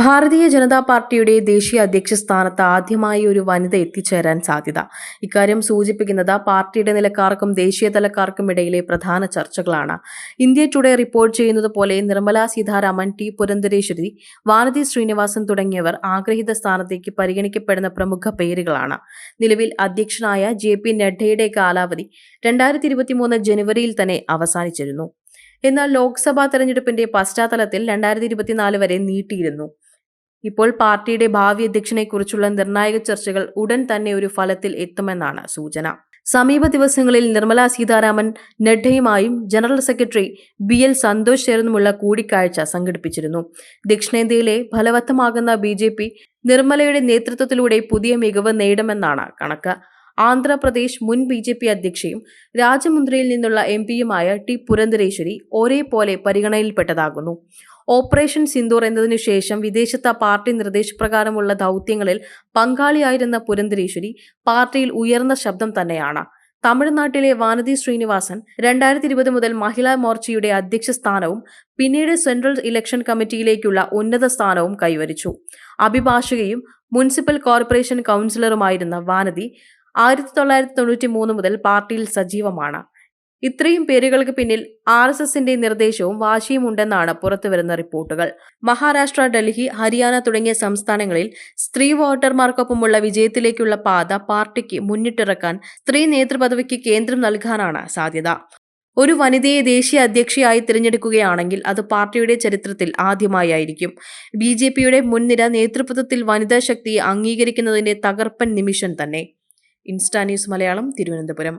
ഭാരതീയ ജനതാ പാർട്ടിയുടെ ദേശീയ അധ്യക്ഷ സ്ഥാനത്ത് ആദ്യമായി ഒരു വനിത എത്തിച്ചേരാൻ സാധ്യത. ഇക്കാര്യം സൂചിപ്പിക്കുന്നത് പാർട്ടിയുടെ നിലക്കാർക്കും ദേശീയ തലക്കാർക്കും ഇടയിലെ പ്രധാന ചർച്ചകളാണ്. ഇന്ത്യ ടുഡേ റിപ്പോർട്ട് ചെയ്യുന്നത് പോലെ നിർമ്മല സീതാരാമൻ, ടി പുരന്ദരേശ്വരി, വാനതി ശ്രീനിവാസൻ തുടങ്ങിയവർ ആഗ്രഹിത സ്ഥാനത്തേക്ക് പരിഗണിക്കപ്പെടുന്ന പ്രമുഖ പേരുകളാണ്. നിലവിൽ അധ്യക്ഷനായ JP നഡ്ഡയുടെ കാലാവധി 2023 ജനുവരിയിൽ തന്നെ അവസാനിച്ചിരുന്നു. എന്നാൽ ലോക്സഭാ തെരഞ്ഞെടുപ്പിന്റെ പശ്ചാത്തലത്തിൽ 2024 വരെ നീട്ടിയിരുന്നു. ഇപ്പോൾ പാർട്ടിയുടെ ഭാവി അധ്യക്ഷനെക്കുറിച്ചുള്ള നിർണായക ചർച്ചകൾ ഉടൻ തന്നെ ഒരു ഫലത്തിൽ എത്തുമെന്നാണ് സൂചന. സമീപ ദിവസങ്ങളിൽ നിർമ്മല സീതാരാമൻ നഡ്ഡയുമായും ജനറൽ സെക്രട്ടറി BL സന്തോഷ് ചേർന്നുമുള്ള കൂടിക്കാഴ്ച സംഘടിപ്പിച്ചിരുന്നു. ദക്ഷിണേന്ത്യയിലെ ഫലവത്തമാകുന്ന BJP നിർമ്മലയുടെ നേതൃത്വത്തിലൂടെ പുതിയ മികവ് നേടുമെന്നാണ് കണക്ക്. ആന്ധ്രാപ്രദേശ് മുൻ BJP അധ്യക്ഷയും രാജമുന്ദ്രയിൽ നിന്നുള്ള MP-യുമായ ടി പുരന്ദരേശ്വരി ഒരേപോലെ പരിഗണനയിൽപ്പെട്ടതാകുന്നു. ഓപ്പറേഷൻ സിന്ദൂർ എന്നതിനു ശേഷം വിദേശത്ത് പാർട്ടി നിർദ്ദേശപ്രകാരമുള്ള ദൗത്യങ്ങളിൽ പങ്കാളിയായിരുന്ന പുരന്ദരേശ്വരി പാർട്ടിയിൽ ഉയർന്ന ശബ്ദം തന്നെയാണ്. തമിഴ്നാട്ടിലെ വാനതി ശ്രീനിവാസൻ 2020 മുതൽ മഹിളാ മോർച്ചയുടെ അധ്യക്ഷ സ്ഥാനവും പിന്നീട് സെൻട്രൽ ഇലക്ഷൻ കമ്മിറ്റിയിലേക്കുള്ള ഉന്നത സ്ഥാനവും കൈവരിച്ചു. അഭിഭാഷകയും മുനിസിപ്പൽ കോർപ്പറേഷൻ കൗൺസിലറുമായിരുന്ന വാനതി 1993 മുതൽ പാർട്ടിയിൽ സജീവമാണ്. ഇത്രയും പേരുകൾക്ക് പിന്നിൽ RSSന്റെ നിർദ്ദേശവും വാശിയും ഉണ്ടെന്നാണ് പുറത്തുവരുന്ന റിപ്പോർട്ടുകൾ. മഹാരാഷ്ട്ര, ഡൽഹി, ഹരിയാന തുടങ്ങിയ സംസ്ഥാനങ്ങളിൽ സ്ത്രീ വോട്ടർമാർക്കൊപ്പമുള്ള വിജയത്തിലേക്കുള്ള പാത പാർട്ടിക്ക് മുന്നിട്ടിറക്കാൻ സ്ത്രീ നേതൃപദവിക്ക് കേന്ദ്രം നൽകാനാണ് സാധ്യത. ഒരു വനിതയെ ദേശീയ അധ്യക്ഷയായി തിരഞ്ഞെടുക്കുകയാണെങ്കിൽ അത് പാർട്ടിയുടെ ചരിത്രത്തിൽ ആദ്യമായായിരിക്കും. BJPയുടെ മുൻനിര നേതൃത്വത്തിൽ വനിതാ ശക്തിയെ അംഗീകരിക്കുന്നതിന്റെ തകർപ്പൻ നിമിഷം തന്നെ. Insta news Malayalam, Thiruvananthapuram.